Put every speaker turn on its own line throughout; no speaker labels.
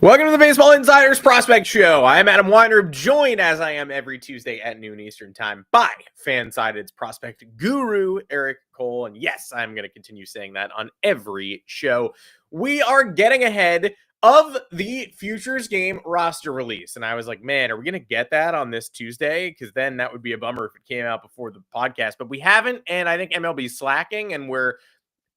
Welcome to the Baseball Insiders Prospect Show. I am Adam Weinrib, joined as I am every Tuesday at noon Eastern Time by Fansided's prospect guru, Eric Cole. And yes, I'm going to continue saying that on every show. We are getting ahead of the Futures Game roster release. And I was like, man, are we going to get that on this Tuesday? Because then that would be a bummer if it came out before the podcast. But we haven't, and I think MLB's slacking, and we're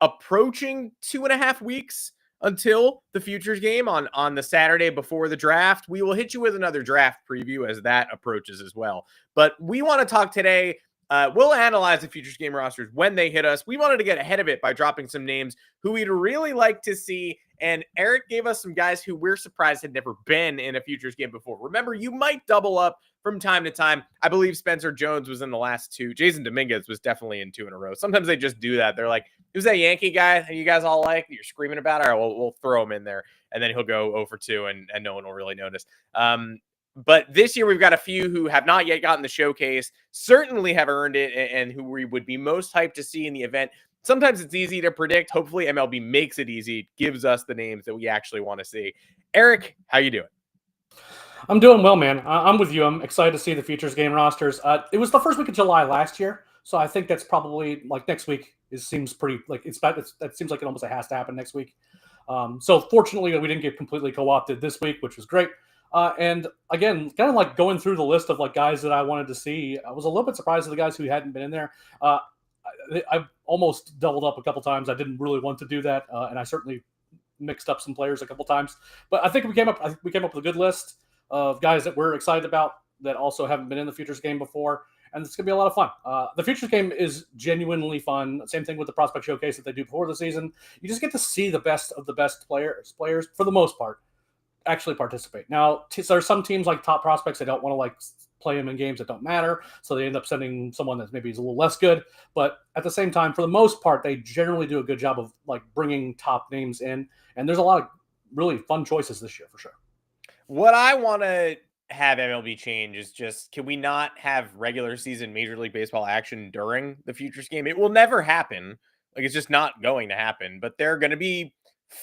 approaching 2.5 weeks until the Futures Game on the Saturday before the draft. We will hit you with another draft preview as that approaches as well. But we want to talk today. We'll analyze the Futures Game rosters when they hit us. We wanted to get ahead of it by dropping some names who we'd really like to see. And Eric gave us some guys who we're surprised had never been in a Futures Game before. Remember, you might double up from time to time. I believe Spencer Jones was in the last two. Jason Dominguez was definitely in 2 in a row. Sometimes they just do that. They're like, who's that Yankee guy that you guys all like that you're screaming about? All right, we'll throw him in there. And then he'll go 0 for 2 and no one will really notice. But this year we've got a few who have not yet gotten the showcase, certainly have earned it, and who we would be most hyped to see in the event. Sometimes it's easy to predict. Hopefully MLB makes it easy, gives us the names that we actually want to see. Eric, how you doing?
I'm doing well, man. I'm with you. I'm excited to see the Futures Game rosters. It was the first week of July last year, so I think that's probably like next week. It seems pretty like that seems like it almost has to happen next week. So fortunately, we didn't get completely co-opted this week, which was great. And again, kind of like going through the list of like guys that I wanted to see, I was a little bit surprised at the guys who hadn't been in there. I've almost doubled up a couple times. I didn't really want to do that, and I certainly mixed up some players a couple times. But I think we came up with a good list of guys that we're excited about that also haven't been in the Futures Game before, and it's gonna be a lot of fun. The Futures Game is genuinely fun. Same thing with the Prospect Showcase that they do before the season. You just get to see the best of the best players for the most part actually participate. Now, there are some teams like top prospects that don't want to like play them in games that don't matter, so they end up sending someone that maybe is a little less good. But at the same time, for the most part, they generally do a good job of like bringing top names in, and there's a lot of really fun choices this year for sure.
What I want to have MLB change is just, can we not have regular season Major League Baseball action during the Futures Game? It will never happen. Like, it's just not going to happen. But there are going to be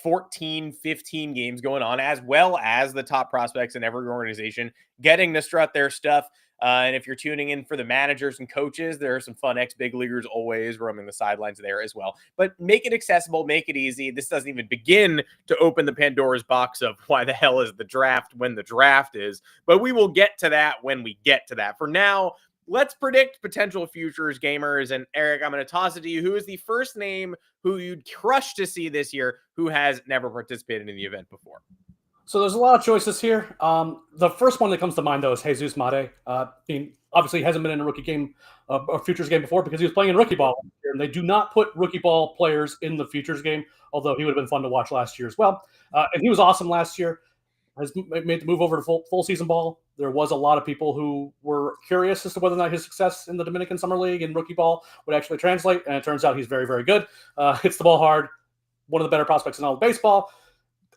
14, 15 games going on, as well as the top prospects in every organization getting to strut their stuff. And if you're tuning in for the managers and coaches, there are some fun ex-big leaguers always roaming the sidelines there as well. But make it accessible, make it easy. This doesn't even begin to open the Pandora's box of why the hell is the draft when the draft is. But we will get to that when we get to that. For now, let's predict potential Futures Gamers. And Eric, I'm going to toss it to you. Who is the first name who you'd crush to see this year who has never participated in the event before?
So there's a lot of choices here. The first one that comes to mind, though, is Jesus Mate. Obviously, he hasn't been in a rookie game, a Futures Game before because he was playing in rookie ball last year, and they do not put rookie ball players in the Futures Game, although he would have been fun to watch last year as well. And he was awesome last year. Has made the move over to full season ball. There was a lot of people who were curious as to whether or not his success in the Dominican Summer League and rookie ball would actually translate, and it turns out he's very, very good. Hits the ball hard, one of the better prospects in all of baseball.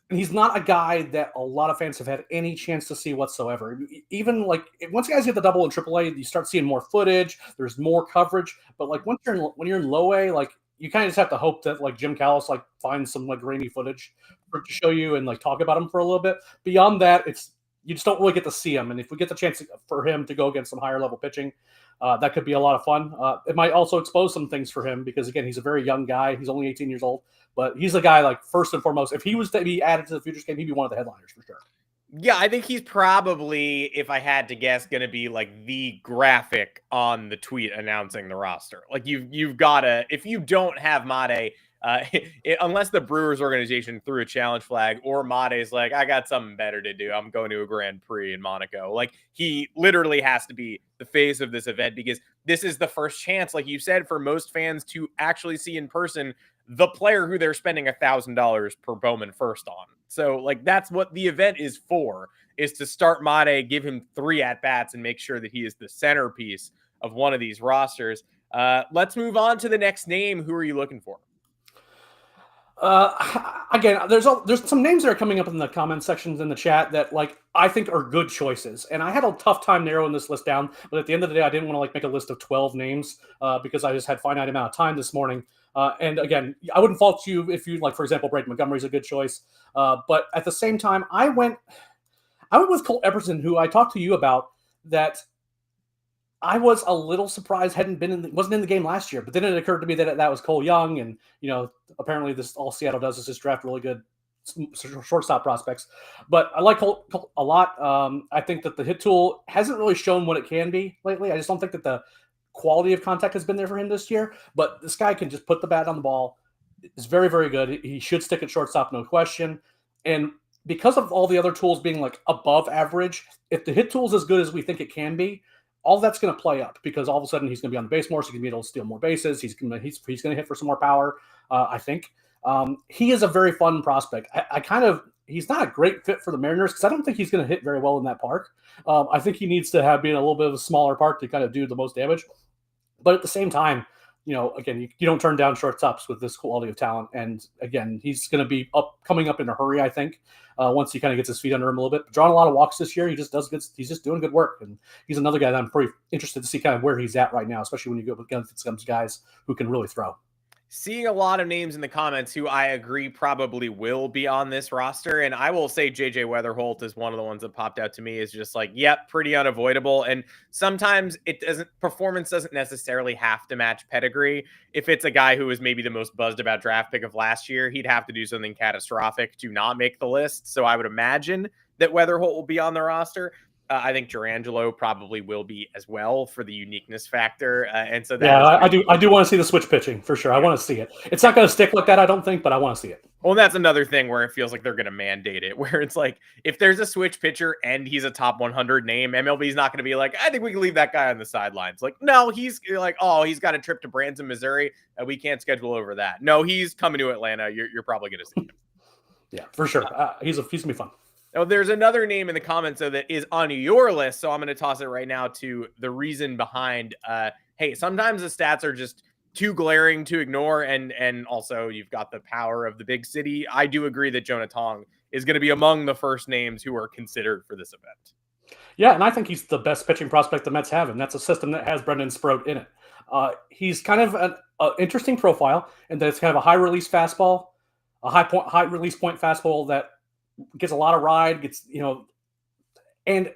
And he's not a guy that a lot of fans have had any chance to see whatsoever. Even like once guys get the double in AAA, you start seeing more footage. There's more coverage. But like when you're in low A, like you kind of just have to hope that like Jim Callis like finds some like grainy footage to show you and like talk about him for a little bit. Beyond that, you just don't really get to see him. And if we get the chance for him to go against some higher level pitching, that could be a lot of fun. It might also expose some things for him because again, he's a very young guy. He's only 18 years old, but he's a guy like first and foremost. If he was to be added to the Futures Game, he'd be one of the headliners for sure.
Yeah, I think he's probably, if I had to guess, going to be like the graphic on the tweet announcing the roster. Like you've got to, if you don't have Mate, unless the Brewers organization threw a challenge flag or Mate's like, I got something better to do. I'm going to a Grand Prix in Monaco. Like he literally has to be the face of this event because this is the first chance, like you said, for most fans to actually see in person the player who they're spending $1,000 per Bowman first on. So like that's what the event is for, is to start Mate, give him 3 at-bats and make sure that he is the centerpiece of one of these rosters. Let's move on to the next name. Who are you looking for?
Again, there's some names that are coming up in the comment sections in the chat that like I think are good choices, and I had a tough time narrowing this list down. But at the end of the day, I didn't want to like make a list of 12 names because I just had finite amount of time this morning. And again, I wouldn't fault you if you like, for example, Braden Montgomery's a good choice. But at the same time, I went with Cole Epperson, who I talked to you about that. I was a little surprised wasn't in the game last year, but then it occurred to me that was Cole Young, and apparently this all Seattle does is just draft really good shortstop prospects. But I like Cole a lot. I think that the hit tool hasn't really shown what it can be lately. I just don't think that the quality of contact has been there for him this year. But this guy can just put the bat on the ball. It's very, very good. He should stick at shortstop, no question. And because of all the other tools being like above average, if the hit tool is as good as we think it can be, all that's going to play up because all of a sudden he's going to be on the base more, so he's going to be able to steal more bases. He's going to hit for some more power. I think he is a very fun prospect. He's not a great fit for the Mariners because I don't think he's going to hit very well in that park. I think he needs to be in a little bit of a smaller park to kind of do the most damage. But at the same time, again, you don't turn down shortstops with this quality of talent. And again, he's going to be coming up in a hurry, I think, once he kind of gets his feet under him a little bit. Drawing a lot of walks this year, he just does good. He's just doing good work. And he's another guy that I'm pretty interested to see kind of where he's at right now, especially when you go against some guys who can really throw.
Seeing a lot of names in the comments who I agree probably will be on this roster. And I will say JJ Weatherholt is one of the ones that popped out to me is just like, yep, pretty unavoidable. And sometimes performance doesn't necessarily have to match pedigree. If it's a guy who was maybe the most buzzed about draft pick of last year, he'd have to do something catastrophic to not make the list. So I would imagine that Weatherholt will be on the roster. I think Durangelo probably will be as well for the uniqueness factor. And so
I do want to see the switch pitching for sure. I want to see it. It's not going to stick like that, I don't think, but I want to see it.
Well, that's another thing where it feels like they're going to mandate it, where it's like, if there's a switch pitcher and he's a top 100 name, MLB's not going to be like, I think we can leave that guy on the sidelines. Like, no, he's like, oh, he's got a trip to Branson, Missouri. We can't schedule over that. No, he's coming to Atlanta. You're probably going to see him.
Yeah, for sure. He's going to be fun.
Oh, there's another name in the comments, though, that is on your list. So I'm going to toss it right now to the reason behind, hey, sometimes the stats are just too glaring to ignore. And also you've got the power of the big city. I do agree that Jonah Tong is going to be among the first names who are considered for this event.
Yeah, and I think he's the best pitching prospect the Mets have, and that's a system that has Brendan Sproat in it. He's kind of an interesting profile, and that's kind of a high release fastball, a high release point fastball that gets a lot of ride, and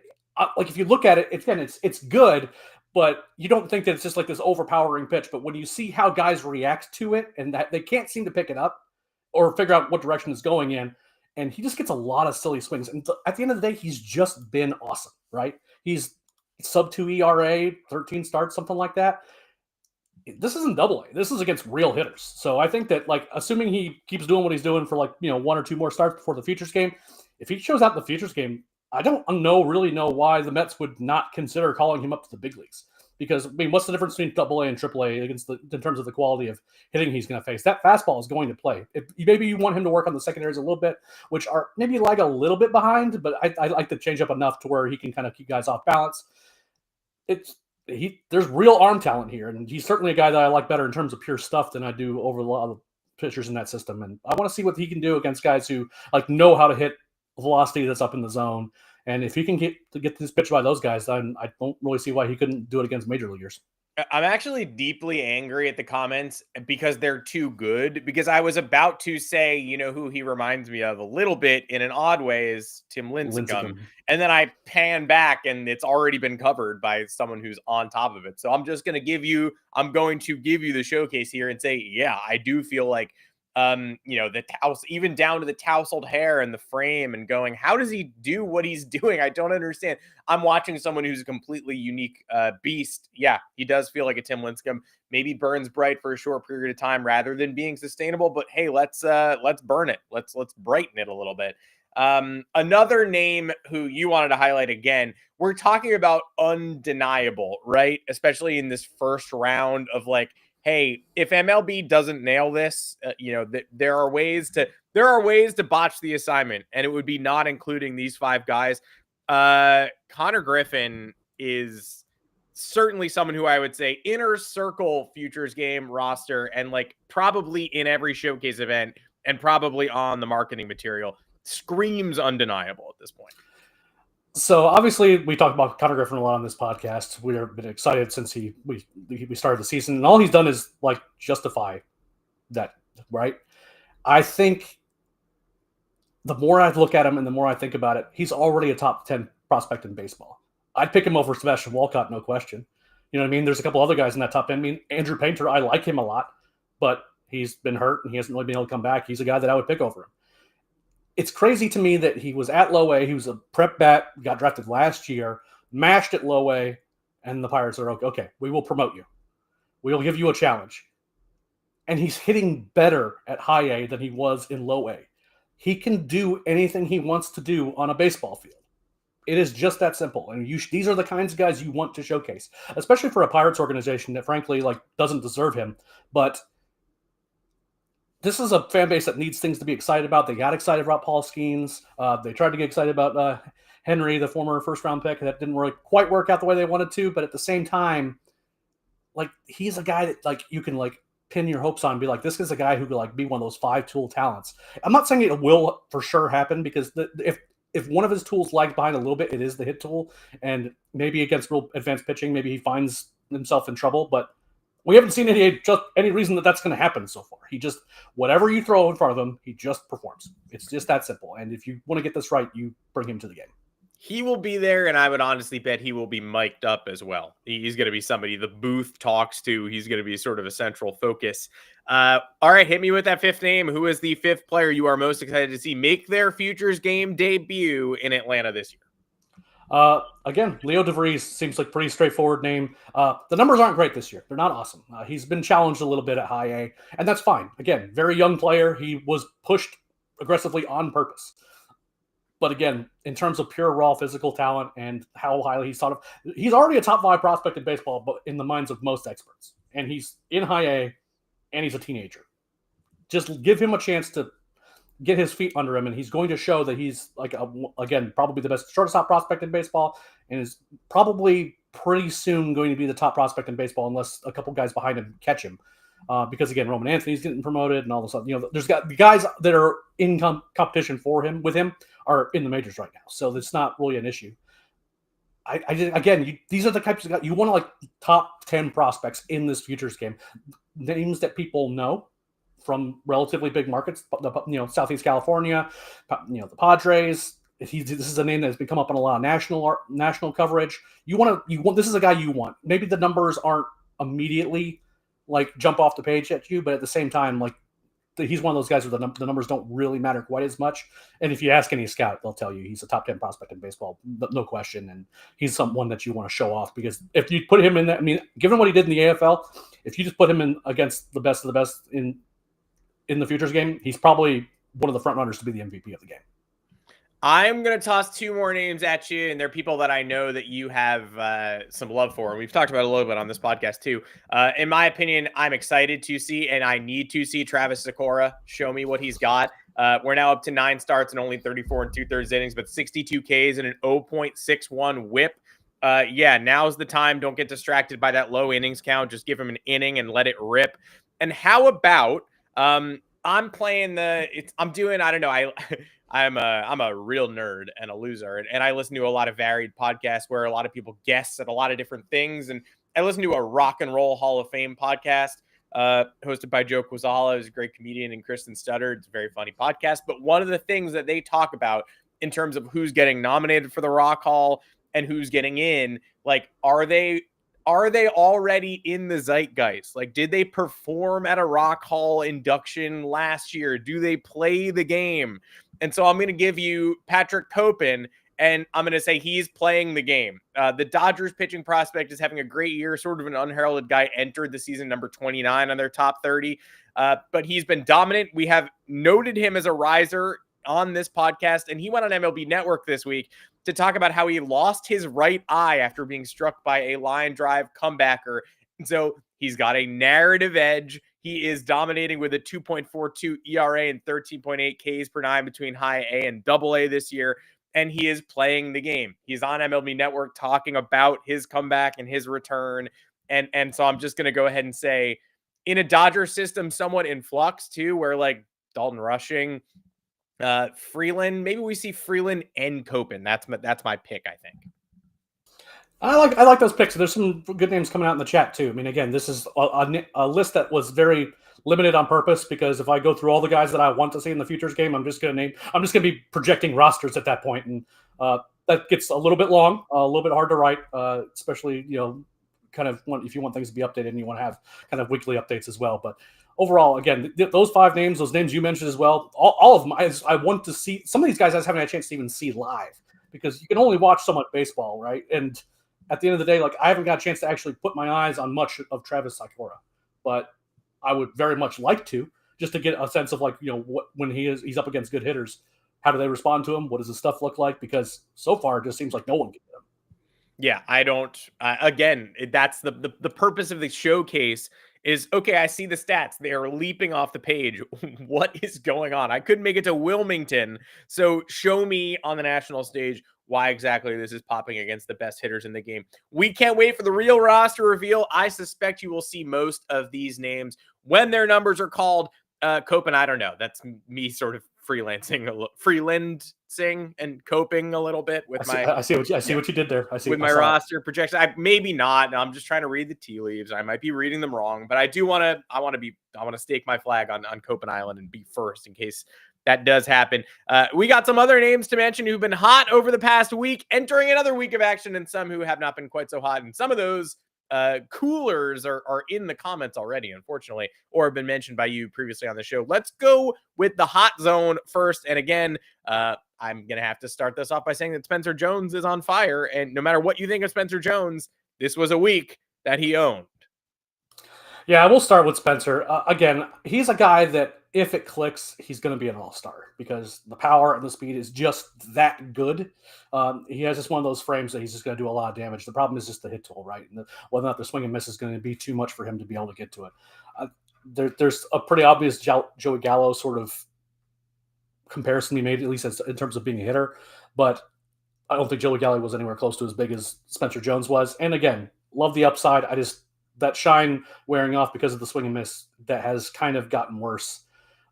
like if you look at it, again, it's good, but you don't think that it's just like this overpowering pitch. But when you see how guys react to it and that they can't seem to pick it up or figure out what direction it's going in, and he just gets a lot of silly swings. And at the end of the day, he's just been awesome, right? He's sub 2 ERA, 13 starts, something like that. This isn't double A. This is against real hitters. So I think that, like, assuming he keeps doing what he's doing for one or two more starts before the Futures Game, if he shows out in the Futures Game, I don't really know why the Mets would not consider calling him up to the big leagues. Because, I mean, what's the difference between double A and triple A in terms of the quality of hitting he's going to face? That fastball is going to play. Maybe you want him to work on the secondaries a little bit, which are maybe like a little bit behind, but I like to change up enough to where he can kind of keep guys off balance. There's real arm talent here, and he's certainly a guy that I like better in terms of pure stuff than I do over a lot of pitchers in that system. And I want to see what he can do against guys who know how to hit velocity that's up in the zone. And if he can get this pitch by those guys, then I don't really see why he couldn't do it against major leaguers.
I'm actually deeply angry at the comments because they're too good. Because I was about to say, who he reminds me of a little bit in an odd way is Tim Lincecum. And then I pan back and it's already been covered by someone who's on top of it. So I'm going to give you the showcase here and say, yeah, I do feel like, the touse, even down to the tousled hair and the frame, and going, how does he do what he's doing? I don't understand. I'm watching someone who's a completely unique beast. Yeah, he does feel like a Tim Lincecum. Maybe burns bright for a short period of time rather than being sustainable. But hey, let's burn it. Let's brighten it a little bit. Another name who you wanted to highlight again, we're talking about undeniable, right? Especially in this first round of hey, if MLB doesn't nail this, there are ways to botch the assignment, and it would be not including these five guys. Connor Griffin is certainly someone who I would say inner circle Futures Game roster, and probably in every showcase event and probably on the marketing material, screams undeniable at this point.
So obviously we talked about Connor Griffin a lot on this podcast. We've been excited since we started the season, and all he's done is justify that, right? I think the more I look at him and the more I think about it, he's already a top 10 prospect in baseball. I'd pick him over Sebastian Walcott, no question. You know what I mean? There's a couple other guys in that top 10. I mean, Andrew Painter, I like him a lot, but he's been hurt and he hasn't really been able to come back. He's a guy that I would pick over him. It's crazy to me that he was at low A. He was a prep bat, got drafted last year, mashed at low A, and the Pirates are okay, we will promote you. We will give you a challenge. And he's hitting better at high A than he was in low A. He can do anything he wants to do on a baseball field. It is just that simple. And these are the kinds of guys you want to showcase, especially for a Pirates organization that frankly doesn't deserve him. But this is a fan base that needs things to be excited about. They got excited about Paul Skeens. They tried to get excited about Henry, the former first-round pick. That didn't really quite work out the way they wanted to. But at the same time, he's a guy that you can pin your hopes on and be like, this is a guy who could be one of those 5-tool talents. I'm not saying it will for sure happen because if one of his tools lags behind a little bit, it is the hit tool. And maybe against real advanced pitching, maybe he finds himself in trouble. But we haven't seen any reason that's going to happen so far. He just, whatever you throw in front of him, he just performs. It's just that simple. And if you want to get this right, you bring him to the game.
He will be there, and I would honestly bet he will be mic'd up as well. He's going to be somebody the booth talks to. He's going to be sort of a central focus. All right, hit me with that fifth name. Who is the fifth player you are most excited to see make their Futures Game debut in Atlanta this year?
Again, Leo DeVries seems like a pretty straightforward name. The numbers aren't great this year. They're not awesome. He's been challenged a little bit at high A, and that's fine. Again, very young player. He was pushed aggressively on purpose. But again, in terms of pure raw physical talent and how highly he's thought of, he's already a top 5 prospect in baseball, but in the minds of most experts. And he's in high A, and he's a teenager. Just give him a chance to get his feet under him, and he's going to show that he's again, probably the best shortstop prospect in baseball, and is probably pretty soon going to be the top prospect in baseball unless a couple guys behind him catch him. Because again, Roman Anthony's getting promoted and all this stuff. There's got the guys that are in competition with him are in the majors right now, so it's not really an issue. These are the types of guys you want top 10 prospects in this futures game, names that people know from relatively big markets. Southeast California, the Padres. This is a name that's been come up on a lot of national coverage. This is a guy you want. Maybe the numbers aren't immediately jump off the page at you, but at the same time, he's one of those guys where the numbers don't really matter quite as much. And if you ask any scout, they'll tell you he's a top 10 prospect in baseball, no question. And he's someone that you want to show off, because if you put him in that, given what he did in the AFL, if you just put him in against the best of the best in the futures game, he's probably one of the front runners to be the MVP of the game.
I'm going to toss 2 more names at you, and they're people that I know that you have some love for. And we've talked about it a little bit on this podcast too. In my opinion, I'm excited to see, and I need to see Travis Sikora show me what he's got. We're now up to 9 starts and only 34 2/3 innings, but 62 Ks and an 0.61 whip. Now's the time. Don't get distracted by that low innings count. Just give him an inning and let it rip. And how about I'm playing I don't know. I'm a real nerd and a loser. And I listen to a lot of varied podcasts where a lot of people guess at a lot of different things. And I listen to a Rock and Roll Hall of Fame podcast hosted by Joe Quazala, who's a great comedian, and Kristen Studdard. It's a very funny podcast. But one of the things that they talk about in terms of who's getting nominated for the Rock Hall and who's getting in, are they already in the zeitgeist? Did they perform at a Rock Hall induction last year? Do they play the game? And so I'm going to give you Patrick Copen, and I'm going to say he's playing the game. The Dodgers pitching prospect is having a great year, sort of an unheralded guy, entered the season number 29 on their top 30. But he's been dominant. We have noted him as a riser on this podcast, and he went on MLB Network this week to talk about how he lost his right eye after being struck by a line drive comebacker. And so he's got a narrative edge. He is dominating with a 2.42 ERA and 13.8 Ks per 9 between high A and double A this year. And he is playing the game. He's on MLB Network talking about his comeback and his return. And so I'm just going to go ahead and say, in a Dodger system somewhat in flux too, where Dalton Rushing, Freeland, maybe we see Freeland and Copen. That's my pick, I think.
I like those picks. There's some good names coming out in the chat too. Again, this is a list that was very limited on purpose because if I go through all the guys that I want to see in the futures game, I'm just going to be projecting rosters at that point, and that gets a little bit long, a little bit hard to write, especially kind of if you want things to be updated and you want to have kind of weekly updates as well. But overall, again, those 5 names, those names you mentioned as well, all of them, I want to see. Some of these guys I haven't had a chance to even see live because you can only watch so much baseball, right? And at the end of the day, like I haven't got a chance to actually put my eyes on much of Travis Sakura, but I would very much like to, just to get a sense of like, when he's up against good hitters, how do they respond to him? What does his stuff look like? Because so far it just seems like no one can get him.
Yeah, I don't. Again, that's the purpose of the showcase is, okay, I see the stats. They are leaping off the page. What is going on? I couldn't make it to Wilmington. So show me on the national stage why exactly this is popping against the best hitters in the game. We can't wait for the real roster reveal. I suspect you will see most of these names when their numbers are called. Copen, I don't know. That's me sort of freelancing and coping a little bit with
I see what you did there. I see
with my roster projection. Maybe not. I'm just trying to read the tea leaves. I might be reading them wrong, but I do want to. I want to stake my flag on Copen Island and be first in case that does happen. We got some other names to mention who've been hot over the past week, entering another week of action, and some who have not been quite so hot. And some of those coolers are in the comments already, unfortunately, or have been mentioned by you previously on the show. Let's go with the hot zone first. And again, I'm going to have to start this off by saying that Spencer Jones is on fire. And no matter what you think of Spencer Jones, this was a week that he owned.
Yeah, we'll start with Spencer. Again, he's a guy that if it clicks, he's going to be an all-star because the power and the speed is just that good. He has just one of those frames that he's just going to do a lot of damage. The problem is just the hit tool, right? And whether or not the swing and miss is going to be too much for him to be able to get to it. There's a pretty obvious Joey Gallo sort of comparison to be made, at least in terms of being a hitter. But I don't think Joey Gallo was anywhere close to as big as Spencer Jones was. And again, love the upside. That shine wearing off because of the swing and miss that has kind of gotten worse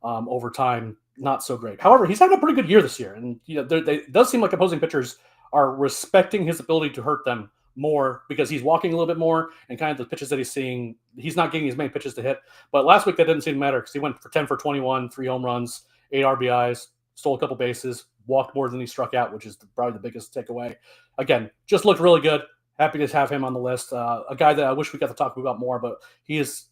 over time. Not so great. However, he's had a pretty good year this year. And it does seem like opposing pitchers are respecting his ability to hurt them more because he's walking a little bit more and kind of the pitches that he's seeing, he's not getting as many pitches to hit. But last week that didn't seem to matter because he went for 10 for 21, 3 home runs, 8 RBIs, stole a couple bases, walked more than he struck out, which is probably the biggest takeaway. Again, just looked really good. Happy to have him on the list. A guy that I wish we got to talk about more, but he is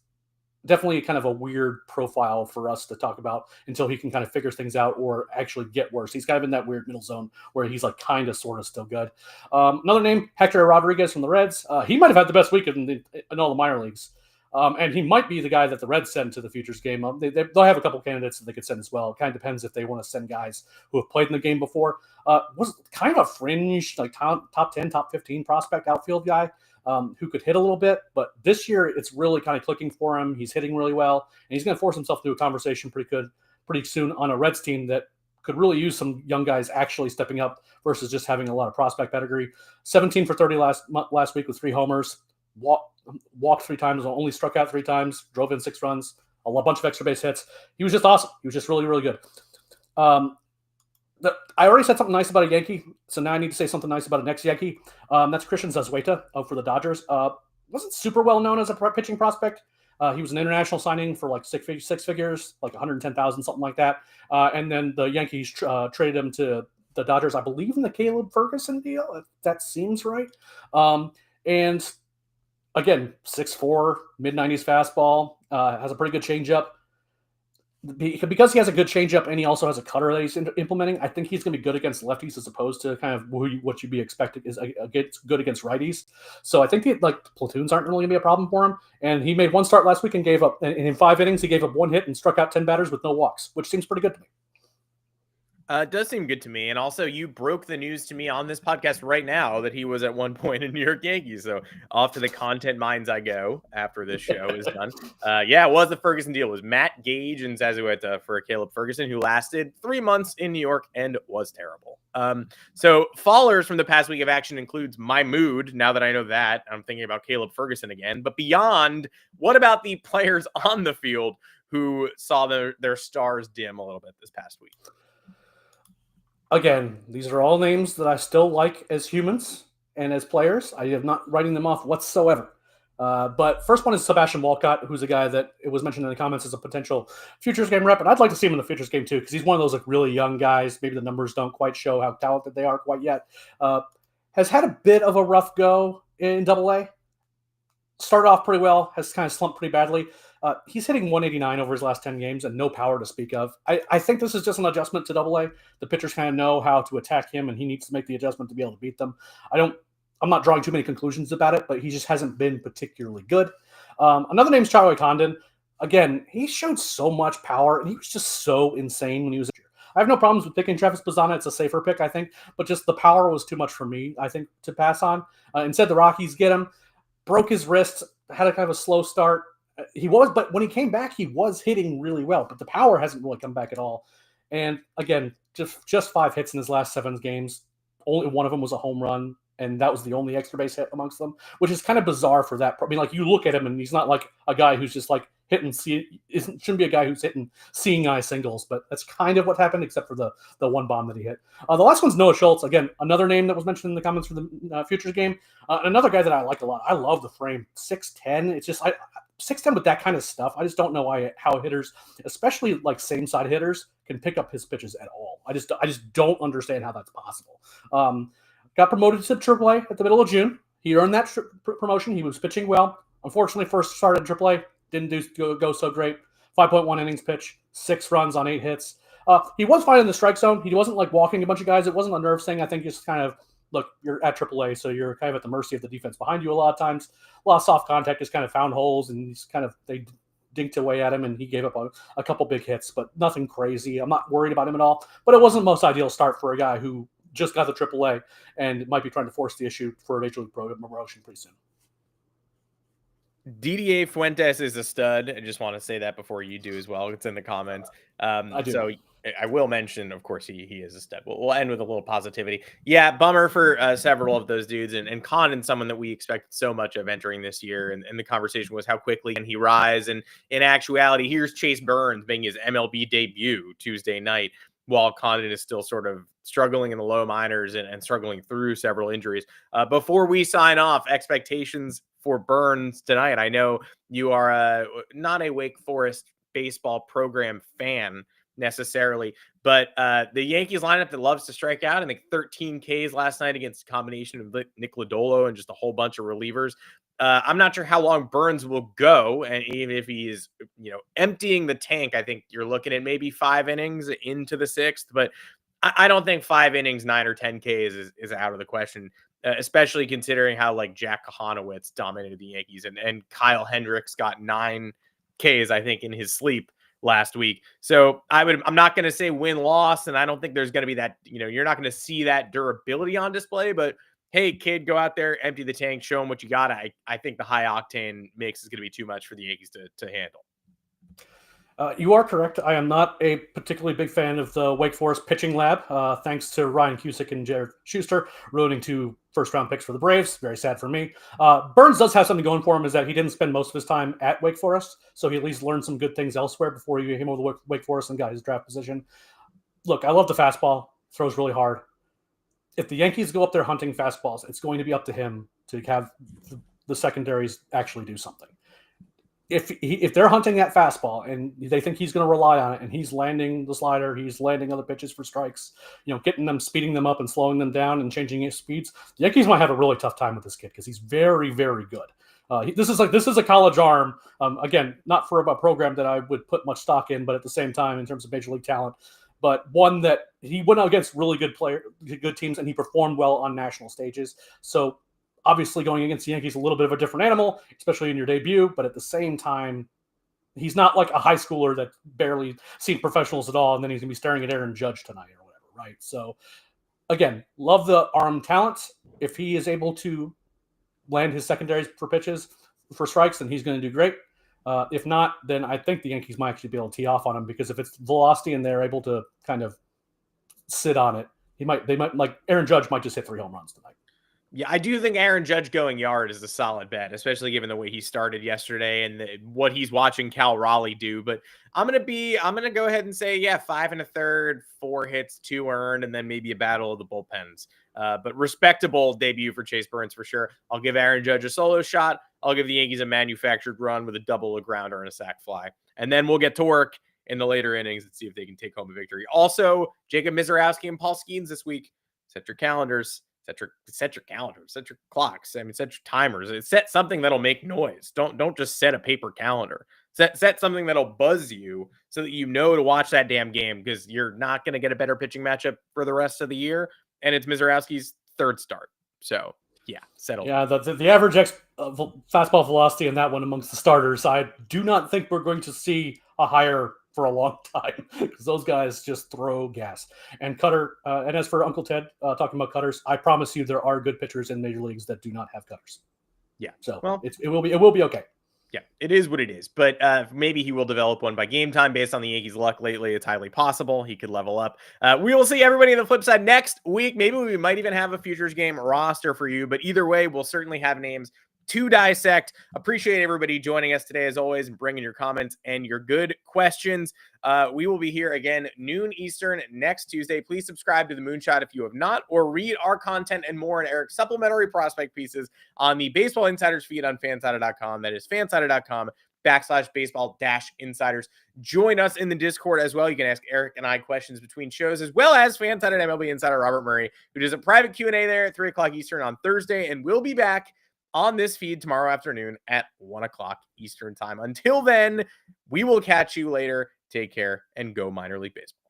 definitely kind of a weird profile for us to talk about until he can kind of figure things out or actually get worse. He's kind of in that weird middle zone where he's like kind of sort of still good. Another name, Hector Rodriguez from the Reds. He might have had the best week in all the minor leagues. And he might be the guy that the Reds send to the Futures Game. They'll have a couple candidates that they could send as well. It kind of depends if they want to send guys who have played in the game before. Was kind of a fringe, like top 10, top 15 prospect outfield guy who could hit a little bit. But this year, it's really kind of clicking for him. He's hitting really well. And he's going to force himself to a conversation pretty soon on a Reds team that could really use some young guys actually stepping up versus just having a lot of prospect pedigree. 17 for 30 last week with 3 homers. Walked 3 times, only struck out 3 times, drove in 6 runs, a bunch of extra base hits. He was just awesome. He was just really, really good. I already said something nice about a Yankee, so now I need to say something nice about a next Yankee. That's Christian Zazueta for the Dodgers. Wasn't super well known as a pitching prospect. He was an international signing for like six figures, like 110,000, something like that. And then the Yankees traded him to the Dodgers, I believe, in the Caleb Ferguson deal. If that seems right. And again, 6'4", mid-90s fastball, has a pretty good changeup. Because he has a good changeup and he also has a cutter that he's implementing, I think he's going to be good against lefties as opposed to kind of what you'd be expecting is good against righties. So I think platoons aren't really going to be a problem for him. And he made 1 start last week and gave up, and in 5 innings, he gave up 1 hit and struck out 10 batters with no walks, which seems pretty good to me.
It does seem good to me. And also, you broke the news to me on this podcast right now that he was at one point in New York Yankees. So off to the content mines I go after this show is done. It was the Ferguson deal. It was Matt Gage and Zazueta for Caleb Ferguson, who lasted 3 months in New York and was terrible. So fallers from the past week of action includes my mood. Now that I know that, I'm thinking about Caleb Ferguson again. But beyond, what about the players on the field who saw their stars dim a little bit this past week?
Again, these are all names that I still like as humans and as players. I am not writing them off whatsoever. But first one is Sebastian Walcott, who's a guy that it was mentioned in the comments as a potential Futures Game rep, and I'd like to see him in the Futures Game too, because he's one of those like really young guys. Maybe the numbers don't quite show how talented they are quite yet. Has had a bit of a rough go in Double A. Started off pretty well, has kind of slumped pretty badly. He's hitting 189 over his last 10 games and no power to speak of. I think this is just an adjustment to Double A. The pitchers kind of know how to attack him, and he needs to make the adjustment to be able to beat them. I'm not drawing too many conclusions about it, but he just hasn't been particularly good. Another name is Charo Condon. Again, he showed so much power, and he was just so insane when he was. I have no problems with picking Travis Bazzana. It's a safer pick, I think, but just the power was too much for me, I think, to pass on. Instead, the Rockies get him. Broke his wrist, had a kind of a slow start. But when he came back, he was hitting really well, but the power hasn't really come back at all. And again, just 5 hits in his last 7 games. Only one of them was a home run, and that was the only extra base hit amongst them, which is kind of bizarre for that. I mean, like, you look at him, and he's not like a guy who's just like shouldn't be a guy who's hitting seeing eye singles, but that's kind of what happened, except for the one bomb that he hit. The last one's Noah Schultz. Again, another name that was mentioned in the comments for the Futures Game. Another guy that I like a lot. I love the frame. 6'10". It's just 6'10" with that kind of stuff. I just don't know how hitters, especially like same side hitters, can pick up his pitches at all. I just don't understand how that's possible. Got promoted to AAA at the middle of June. He earned that promotion. He was pitching well. Unfortunately, first started AAA. Didn't go so great. 5.1 innings pitch, 6 runs on 8 hits. He was fine in the strike zone. He wasn't like walking a bunch of guys. It wasn't a nerves thing. I think just kind of, look, you're at AAA, so you're kind of at the mercy of the defense behind you a lot of times. A lot of soft contact, just kind of found holes, and they dinked away at him, and he gave up a couple big hits, but nothing crazy. I'm not worried about him at all. But it wasn't the most ideal start for a guy who just got the AAA and might be trying to force the issue for a Major League promotion pretty soon.
DDA Fuentes is a stud. I just want to say that before you do as well. It's in the comments.
I do.
So I will mention, of course, he is a stud. We'll end with a little positivity. Yeah, bummer for several of those dudes. And Condon, someone that we expected so much of entering this year. And the conversation was how quickly can he rise? And in actuality, here's Chase Burns making his MLB debut Tuesday night, while Condon is still sort of struggling in the low minors and struggling through several injuries. Before we sign off, expectations for Burns tonight. I know you are not a Wake Forest baseball program fan necessarily, but the Yankees lineup that loves to strike out, and 13 Ks last night against a combination of Nick Lodolo and just a whole bunch of relievers. I'm not sure how long Burns will go, and even if he is, emptying the tank, I think you're looking at maybe 5 innings into the 6th, but I don't think 5 innings, 9 or 10 Ks is out of the question, especially considering how like Jack Kahanowitz dominated the Yankees, and Kyle Hendricks got 9 Ks, I think, in his sleep last week. So I'm not going to say win-loss, and I don't think there's going to be that, you're not going to see that durability on display, but hey, kid, go out there, empty the tank, show them what you got. I think the high octane mix is going to be too much for the Yankees to handle.
You are correct. I am not a particularly big fan of the Wake Forest pitching lab, thanks to Ryan Cusick and Jared Schuster ruining 2 first-round picks for the Braves. Very sad for me. Burns does have something going for him, is that he didn't spend most of his time at Wake Forest, so he at least learned some good things elsewhere before he came over to Wake Forest and got his draft position. Look, I love the fastball. Throws really hard. If the Yankees go up there hunting fastballs, it's going to be up to him to have the secondaries actually do something. If they're hunting that fastball and they think he's going to rely on it, and he's landing the slider, he's landing other pitches for strikes, getting them, speeding them up and slowing them down and changing his speeds, the Yankees might have a really tough time with this kid because he's very, very good. This is a college arm. Again, not for a program that I would put much stock in, but at the same time, in terms of major league talent, but one that he went against really good teams, and he performed well on national stages. So obviously going against the Yankees, a little bit of a different animal, especially in your debut, but at the same time, he's not like a high schooler that barely seen professionals at all, and then he's going to be staring at Aaron Judge tonight or whatever, right? So again, love the arm talent. If he is able to land his secondaries for pitches, for strikes, then he's going to do great. If not, then I think the Yankees might actually be able to tee off on him, because if it's velocity and they're able to kind of sit on it, they might like Aaron Judge might just hit 3 home runs tonight.
Yeah, I do think Aaron Judge going yard is a solid bet, especially given the way he started yesterday and what he's watching Cal Raleigh do. But I'm gonna go ahead and say, 5 1/3, 4 hits, 2 earned, and then maybe a battle of the bullpens. But respectable debut for Chase Burns for sure. I'll give Aaron Judge a solo shot. I'll give the Yankees a manufactured run with a double, a grounder, and a sac fly. And then we'll get to work in the later innings and see if they can take home a victory. Also, Jacob Mizorowski and Paul Skeens this week. Set your calendars. Set your calendars. Set your clocks. I mean, set your timers. Set something that'll make noise. Don't just set a paper calendar. Set something that'll buzz you so that you know to watch that damn game, because you're not going to get a better pitching matchup for the rest of the year. And it's Mizorowski's third start. So, yeah, settle.
Yeah, the average fastball velocity in that one amongst the starters, I do not think we're going to see a higher for a long time, because those guys just throw gas. And cutter, and as for Uncle Ted talking about cutters, I promise you there are good pitchers in major leagues that do not have cutters.
Yeah,
so
well,
it will be okay.
Yeah, it is what it is. But maybe he will develop one by game time based on the Yankees' luck lately. It's highly possible he could level up. We will see everybody on the flip side next week. Maybe we might even have a Futures Game roster for you. But either way, we'll certainly have names to dissect. Appreciate everybody joining us today, as always, and bringing your comments and your good questions. We will be here again noon Eastern next Tuesday. Please subscribe to the Moonshot if you have not, or read our content and more in Eric's supplementary prospect pieces on the Baseball Insiders feed on fansided.com. That is fansided.com/baseball-insiders. Join us in the Discord as well. You can ask Eric and I questions between shows, as well as Fansided MLB Insider Robert Murray, who does a private Q&A there at 3 o'clock Eastern on Thursday, and we'll be back on this feed tomorrow afternoon at 1 o'clock Eastern time. Until then, we will catch you later. Take care and go minor league baseball.